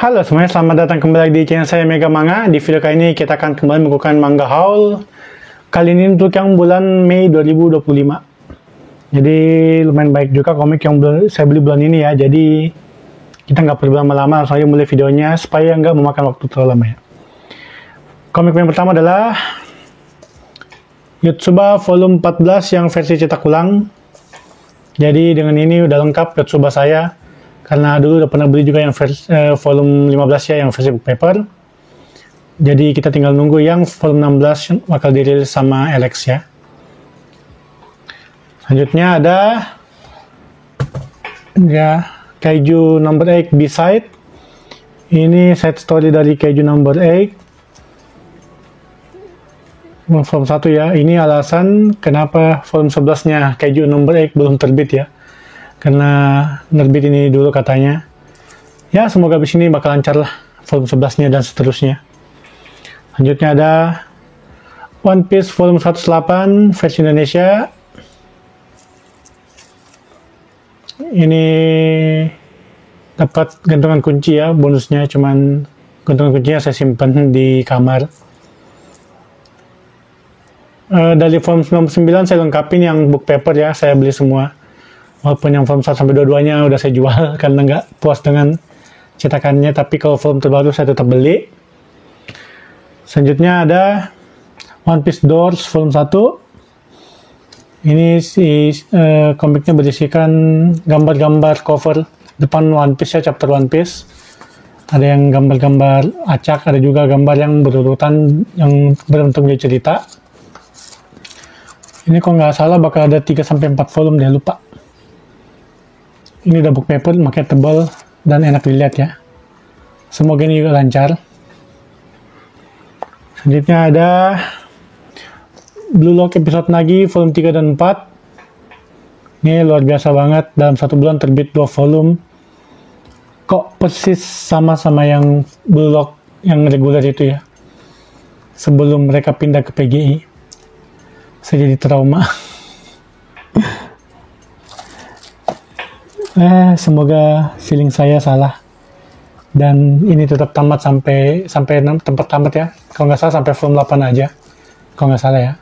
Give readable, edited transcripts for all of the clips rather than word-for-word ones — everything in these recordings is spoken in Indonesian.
Halo semuanya, selamat datang kembali di channel saya Mega Manga. Di video kali ini kita akan kembali melakukan manga haul. Kali ini untuk yang bulan Mei 2025. Jadi lumayan baik juga komik yang saya beli bulan ini ya. Jadi kita nggak perlu lama-lama, langsung aja mulai videonya supaya nggak memakan waktu terlalu lama ya. Komik yang pertama adalah Yotsuba Volume 14 yang versi cetak ulang. Jadi dengan ini udah lengkap Yotsuba saya. Karena dulu udah pernah beli juga yang volume 15 ya, yang versi book paper. Jadi kita tinggal nunggu yang volume 16 bakal dirilis sama Alex ya. Selanjutnya ada Kaiju Number 8 B-Side. Ini side story dari Kaiju Number 8. Volume 1 ya. Ini alasan kenapa volume 11-nya Kaiju Number 8 belum terbit ya. Karena nerbit ini dulu katanya. Ya, semoga abis ini bakal lancar lah volume 11-nya dan seterusnya. Selanjutnya ada One Piece volume 108 versi Indonesia. Ini dapat gantungan kunci ya, bonusnya cuman gantungan kuncinya saya simpan di kamar. Dari volume 99 saya lengkapin yang book paper ya, saya beli semua. Walaupun yang volume 1 sampai 22-nya udah saya jual karena nggak puas dengan cetakannya, tapi kalau volume terbaru saya tetap beli. Selanjutnya ada One Piece Doors volume 1. Ini komiknya berisikan gambar-gambar cover depan One Piece ya, chapter One Piece. Ada yang gambar-gambar acak, ada juga gambar yang berurutan yang berbentuk menjadi cerita. Ini kalau nggak salah bakal ada 3-4 volume deh, lupa. Ini udah book paper, makanya tebal dan enak dilihat ya. Semoga ini juga lancar. Selanjutnya ada Blue Lock episode Nagi volume 3 dan 4. Ini luar biasa banget, dalam 1 bulan terbit 2 volume. Kok persis sama-sama yang Blue Lock yang reguler itu ya. Sebelum mereka pindah ke PGI. Saya jadi trauma. Semoga feeling saya salah dan ini tetap tamat sampai tempat tamat ya. Kalau nggak salah sampai volume 8 aja, kalau nggak salah ya.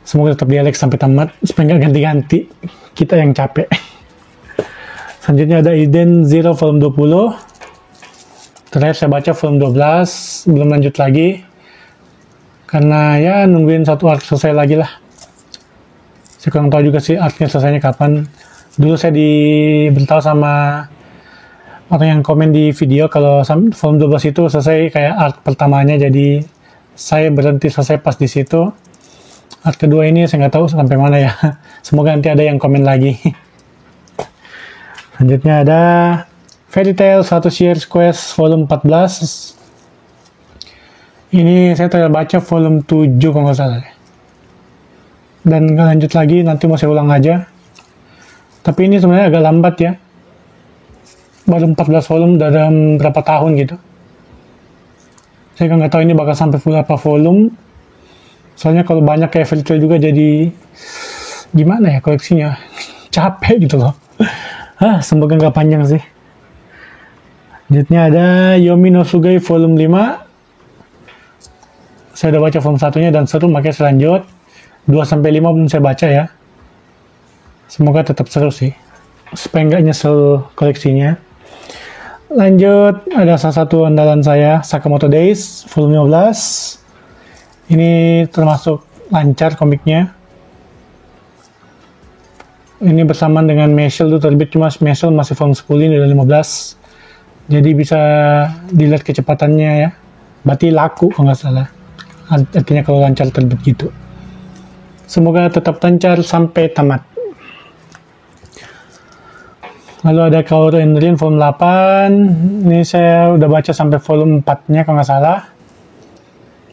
Semoga tetap di Alex sampai tamat supaya nggak ganti-ganti, kita yang capek. Selanjutnya ada Eden Zero volume 20. Terakhir saya baca volume 12, belum lanjut lagi karena ya nungguin satu arc selesai lagi lah. Saya kurang tahu juga sih arcnya selesainya kapan. Dulu saya diberitahu sama orang yang komen di video kalau volume 12 itu selesai kayak art pertamanya, jadi saya berhenti selesai pas di situ. Art kedua ini saya nggak tahu sampai mana ya. Semoga nanti ada yang komen lagi. Selanjutnya ada Fairy Tail 1 Year's Quest volume 14. Ini saya telah baca volume 7 kalau nggak salah. Dan nggak lanjut lagi, nanti mau saya ulang aja. Tapi ini sebenarnya agak lambat ya. Baru 14 volume dalam berapa tahun gitu. Saya kan nggak tahu ini bakal sampai berapa volume. Soalnya kalau banyak kayak Fairy Tail juga jadi gimana ya koleksinya. Capek gitu loh. Semoga nggak panjang sih. Selanjutnya ada Yomi no Sugai volume 5. Saya udah baca volume 1-nya dan seru, makanya saya lanjut. 2-5 belum saya baca ya. Semoga tetap seru sih, supaya nggak nyesel koleksinya. Lanjut, ada salah satu andalan saya, Sakamoto Days, volume 15. Ini termasuk lancar komiknya. Ini bersamaan dengan Meshel itu terbit, cuma Meshel masih volume 10, ini udah 15. Jadi bisa dilihat kecepatannya ya. Berarti laku kalau nggak salah. Artinya kalau lancar terbit gitu. Semoga tetap lancar sampai tamat. Lalu ada Kaoru and Rin volume 8. Ini saya udah baca sampai volume 4-nya kalau nggak salah.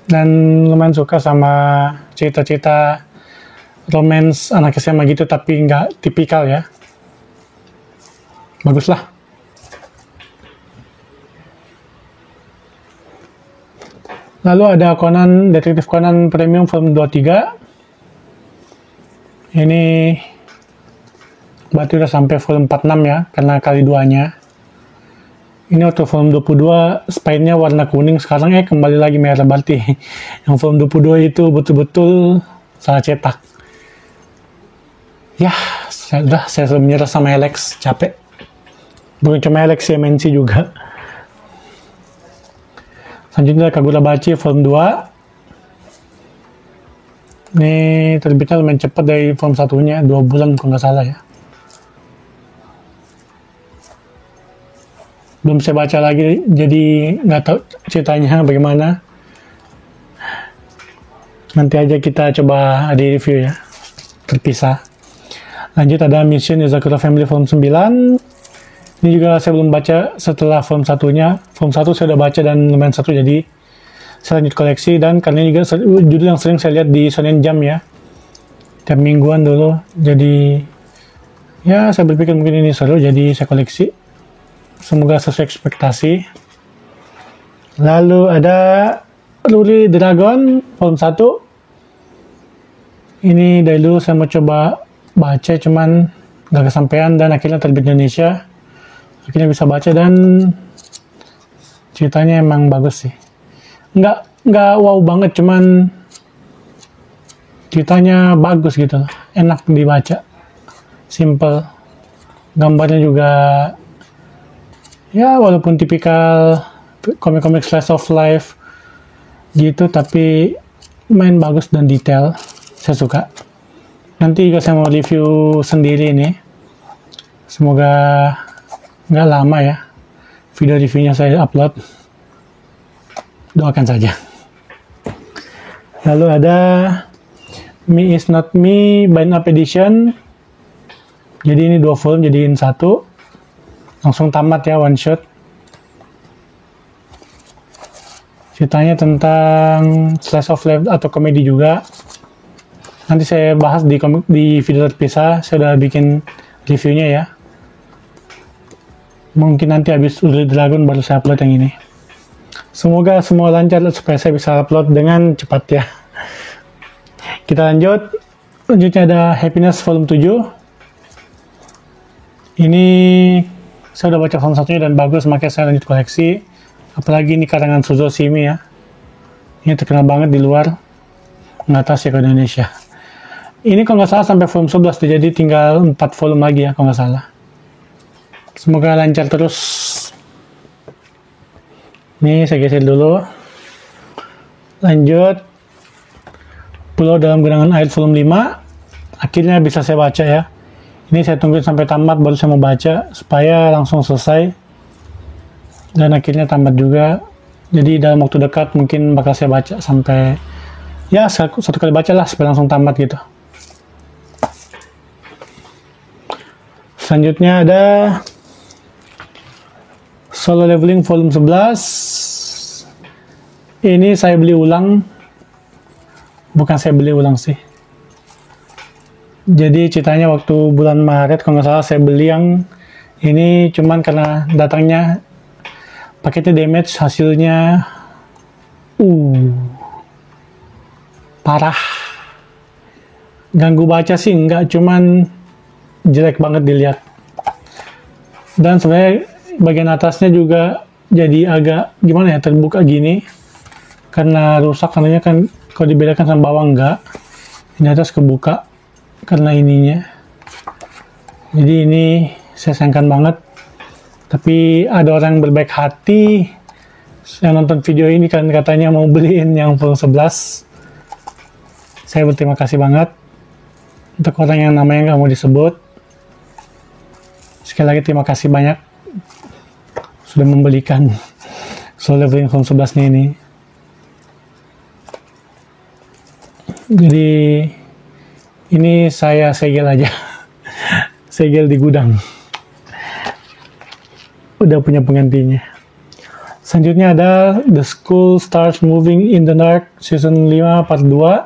Dan lumayan suka sama cerita-cerita romance anak SMA gitu, tapi nggak tipikal ya. Bagus lah. Lalu ada Conan, Detektif Conan Premium volume 23. Ini berarti udah sampai volume 46 ya, karena kali 2-nya. Ini waktu volume 22 spine-nya warna kuning, sekarang kembali lagi merah, berarti yang volume 22 itu betul-betul salah cetak. Ya, saya sudah menyerah sama Alex, capek. Bukan cuma Alex, MNC juga. Selanjutnya Kagurabachi volume 2. Ini terbitnya lumayan cepat dari volume 1-nya, 2 bulan kalau nggak salah ya. Belum saya baca lagi, jadi nggak tahu ceritanya bagaimana. Nanti aja kita coba di review ya, terpisah. Lanjut ada Mission Yozakura Family volume 9. Ini juga saya belum baca setelah volume 1-nya. Volume 1 saya udah baca dan lumayan seru, jadi saya lanjut koleksi. Dan karena ini juga judul yang sering saya lihat di Shonen Jump ya, tiap mingguan dulu. Jadi ya saya berpikir mungkin ini seru, jadi saya koleksi. Semoga sesuai ekspektasi. Lalu ada Ruri Dragon volume 1. Ini dari dulu saya mau coba baca, cuman gak kesampaian dan akhirnya terbit di Indonesia. Akhirnya bisa baca dan ceritanya emang bagus sih. Nggak wow banget, cuman ceritanya bagus gitu, enak dibaca, simple. Gambarnya juga ya walaupun tipikal komik-komik slice of life gitu, tapi main bagus dan detail, saya suka. Nanti juga saya mau review sendiri nih, semoga nggak lama ya video reviewnya saya upload, doakan saja. Lalu ada Me Is Not Me Bind Up Edition. Jadi ini 2 volume jadiin 1, langsung tamat ya, one shot. Ceritanya tentang slice of life atau komedi juga. Nanti saya bahas di video terpisah, saya udah bikin reviewnya ya. Mungkin nanti habis Ruri Dragon baru saya upload yang ini. Semoga semua lancar supaya saya bisa upload dengan cepat ya. Kita lanjut. Selanjutnya ada Happiness volume 7. Ini saya udah baca volume 1-nya dan bagus, makanya saya lanjut koleksi. Apalagi ini karangan Suzo Shimi ya. Ini terkenal banget di luar, nggak tahu sih ke Indonesia. Ini kalau nggak salah sampai volume 11, jadi tinggal 4 volume lagi ya kalau nggak salah. Semoga lancar terus. Ini saya geser dulu. Lanjut. Pulau Dalam Genangan Air volume 5. Akhirnya bisa saya baca ya. Ini saya tungguin sampai tamat baru saya mau baca, supaya langsung selesai. Dan akhirnya tamat juga. Jadi dalam waktu dekat mungkin bakal saya baca sampai ya satu kali baca lah supaya langsung tamat gitu. Selanjutnya ada Solo Leveling volume 11. Ini saya beli ulang. Bukan saya beli ulang sih. Jadi ceritanya waktu bulan Maret kalau nggak salah saya beli yang ini, cuman karena datangnya paketnya damage, hasilnya parah. Ganggu baca sih enggak, cuman jelek banget dilihat. Dan sebenarnya bagian atasnya juga jadi agak gimana ya, terbuka gini karena rusak, karenanya kan kalau dibedakan sama bawah enggak. Ini atas kebuka karena ininya. Jadi ini saya sayangkan banget. Tapi ada orang berbaik hati yang nonton video ini kan katanya mau beliin yang volume 11. Saya berterima kasih banget untuk orang yang namanya nggak mau disebut. Sekali lagi terima kasih banyak sudah membelikan Solo Leveling volume 11 ini. Jadi ini saya segel aja. Segel di gudang. Udah punya penggantinya. Selanjutnya ada The School Starts Moving in the Dark Season 5 Part 2.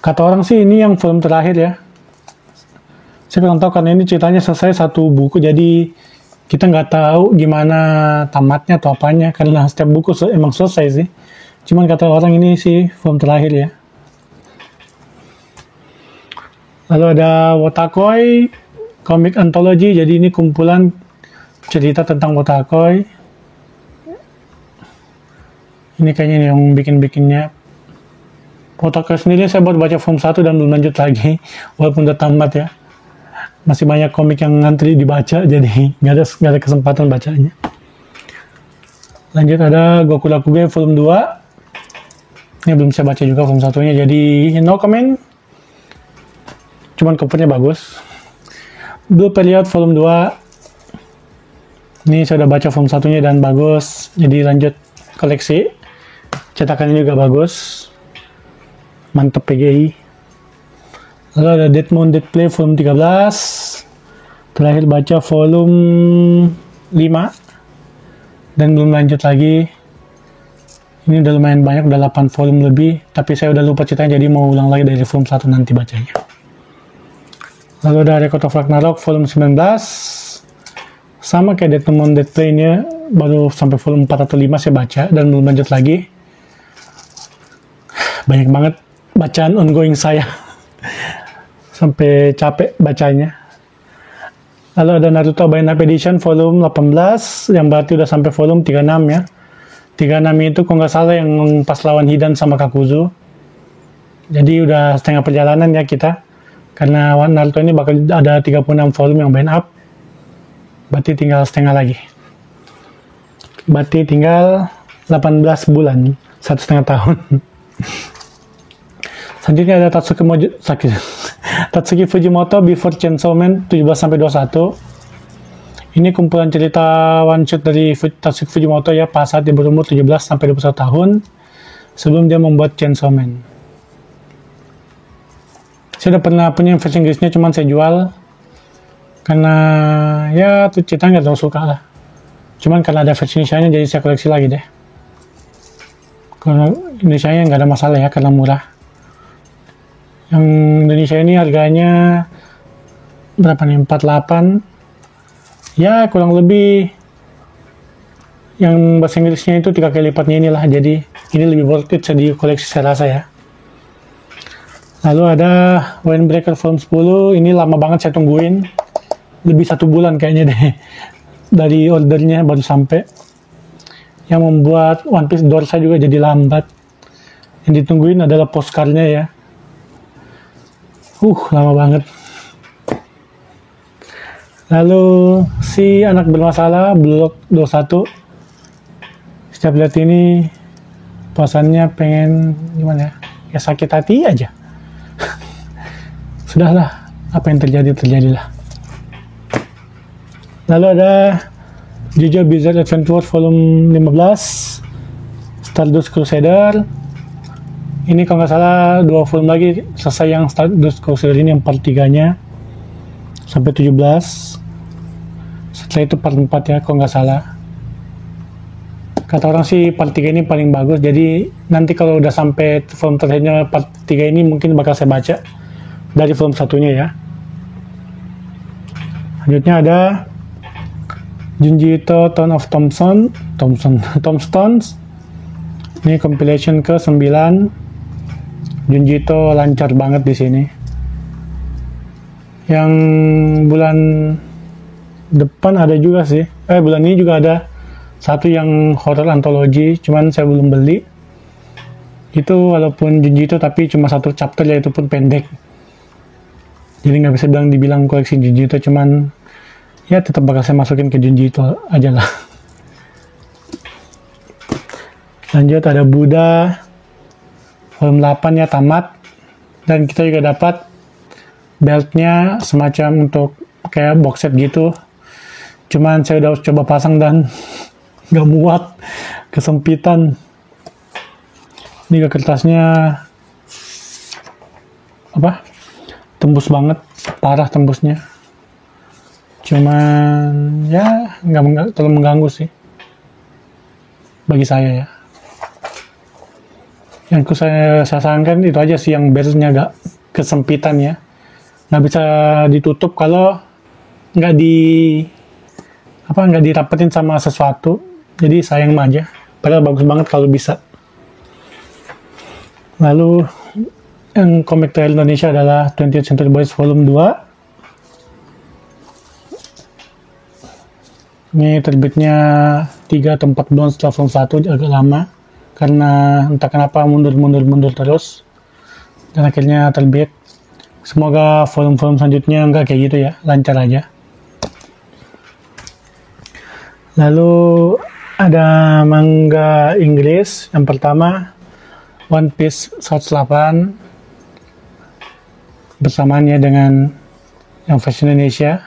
Kata orang sih ini yang volume terakhir ya. Saya kurang tahu karena ini ceritanya selesai satu buku, jadi kita nggak tahu gimana tamatnya atau apanya, karena setiap buku emang selesai sih. Cuman kata orang ini sih volume terakhir ya. Lalu ada Wotakoi Comic Anthology, jadi ini kumpulan cerita tentang Wotakoi. Ini kayaknya nih yang bikin-bikinnya. Wotakoi sendiri saya baru baca volume 1 dan belum lanjut lagi, walaupun udah tamat ya. Masih banyak komik yang ngantri dibaca, jadi nggak ada kesempatan bacanya. Lanjut ada Goku Rakugo volume 2. Ini belum saya baca juga volume 1-nya, jadi no comment. Cuman covernya bagus. Blue Period volume 2. Ini saya udah baca volume 1-nya dan bagus, jadi lanjut koleksi. Cetakannya juga bagus. Mantep PGI. Lalu ada Dead Moon Dead Play volume 13. Terakhir baca volume 5 dan belum lanjut lagi. Ini udah lumayan banyak, udah 8 volume lebih, tapi saya udah lupa ceritanya, jadi mau ulang lagi dari volume 1 nanti bacanya. Lalu ada Record of Ragnarok volume 19. Sama kayak Dead Moon Dead Play, nya baru sampai volume 4 atau 5 saya baca dan belum lanjut lagi. Banyak banget bacaan ongoing saya. Sampai capek bacanya. Lalu ada Naruto by Night Edition volume 18, yang berarti udah sampai volume 36 ya. 36 itu kalau nggak salah yang pas lawan Hidan sama Kakuzu. Jadi udah setengah perjalanan ya kita. Karena Naruto ini bakal ada 36 volume yang bind up. Berarti tinggal setengah lagi. Berarti tinggal 18 bulan, 1,5 tahun. Selanjutnya ada Tatsuki Fujimoto Before Chainsaw Man 17-21. Ini kumpulan cerita one shot dari Tatsuki Fujimoto ya, pas saat dia berumur 17-21 tahun sebelum dia membuat Chainsaw Man. Saya udah pernah punya versi Inggrisnya, cuman saya jual karena ya tuh cerita nggak terlalu suka lah. Cuman karena ada versi Indonesia-nya jadi saya koleksi lagi deh. Kalau Indonesia-nya nggak ada masalah ya karena murah. Yang Indonesia ini harganya berapa nih? 48. Ya kurang lebih yang bahasa Inggrisnya itu 3 kali lipatnya inilah, jadi ini lebih worth it di koleksi saya rasa ya. Lalu ada Windbreaker volume 10. Ini lama banget saya tungguin, lebih 1 bulan kayaknya deh dari ordernya baru sampai. Yang membuat One Piece door saya juga jadi lambat. Yang ditungguin adalah postcardnya ya. Lama banget. Lalu si anak bermasalah Blue Lock 21. Setiap lihat ini perasaannya pengen gimana ya? Ya sakit hati aja. Sudahlah, apa yang terjadi terjadilah. Lalu ada JoJo Bizarre Adventure volume 15, Stardust Crusader. Ini kalau nggak salah 2 volume lagi selesai yang Stardust Crusader ini, yang part 3-nya sampai 17. Setelah itu part 4 ya kalau nggak salah. Kata orang sih part 3 ini paling bagus, jadi nanti kalau udah sampai volume terakhirnya part 3 ini mungkin bakal saya baca dari volume satunya ya. Selanjutnya ada Junji Ito Town of Tombstones. Ini compilation ke 9. Junji Ito lancar banget di sini. Yang bulan depan ada juga sih. Bulan ini juga ada satu yang horror anthology, cuman saya belum beli. Itu walaupun Junji Ito tapi cuma 1 chapter ya, itu pun pendek. Jadi nggak bisa dibilang koleksi Junji Ito, cuman ya tetap bakal saya masukin ke Junji Ito aja lah. Lanjut ada Buddha volume 8 ya, tamat. Dan kita juga dapat beltnya semacam untuk kayak box set gitu. Cuman saya udah coba pasang dan nggak muat, kesempitan. Ini kertasnya tembus banget, parah tembusnya. Cuman ya nggak terlalu mengganggu sih bagi saya ya. Yang saya sayangkan itu aja sih, yang beltnya agak kesempitan ya, nggak bisa ditutup kalau nggak dirapetin sama sesuatu. Jadi sayang aja, padahal bagus banget kalau bisa. Lalu yang komik terakhir Indonesia adalah 20th Century Boys volume 2. Ini terbitnya 3 atau 4 bulan setelah volume 1, agak lama. Karena entah kenapa mundur terus. Dan akhirnya terbit. Semoga volume-volume selanjutnya enggak kayak gitu ya, lancar aja. Lalu ada manga Inggris. Yang pertama One Piece 108 bersamaannya dengan yang versi Indonesia.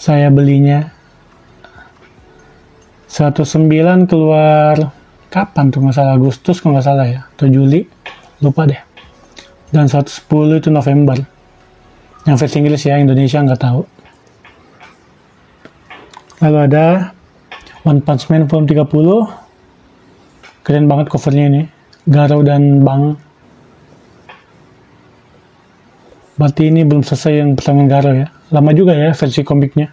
Saya belinya 109 keluar kapan tuh, nggak salah Agustus kalau nggak salah ya, atau Juli, lupa deh. Dan 110 itu November. Yang versi Inggris ya, Indonesia nggak tahu. Lalu ada One Punch Man volume 30. Keren banget covernya ini. Garou dan Bang. Berarti ini belum selesai yang pertarungan Garou ya. Lama juga ya versi komiknya.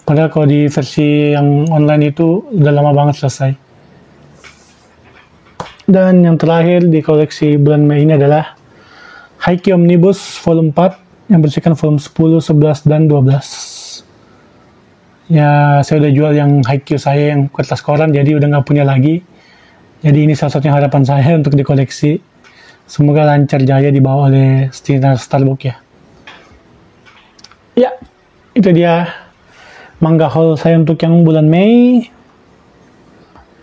Padahal kalau di versi yang online itu udah lama banget selesai. Dan yang terakhir di koleksi bulan Mei ini adalah Haikyuu Omnibus volume 4 yang berisikan volume 10, 11, dan 12. Ya, saya udah jual yang Haikyuu saya yang kertas koran, jadi udah nggak punya lagi. Jadi ini salah satunya harapan saya untuk dikoleksi. Semoga lancar jaya dibawa oleh Starbook ya. Ya, itu dia manga haul saya untuk yang bulan Mei.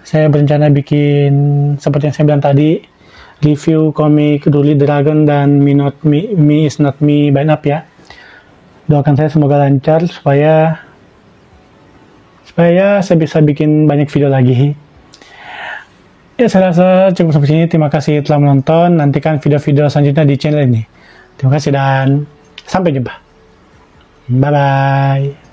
Saya berencana bikin seperti yang saya bilang tadi, review komik Ruli Dragon dan Me Is Not Me by Up ya. Doakan saya semoga lancar supaya saya bisa bikin banyak video lagi. Ya, saya rasa cukup sampai sini. Terima kasih telah menonton. Nantikan video-video selanjutnya di channel ini. Terima kasih dan sampai jumpa. Bye-bye.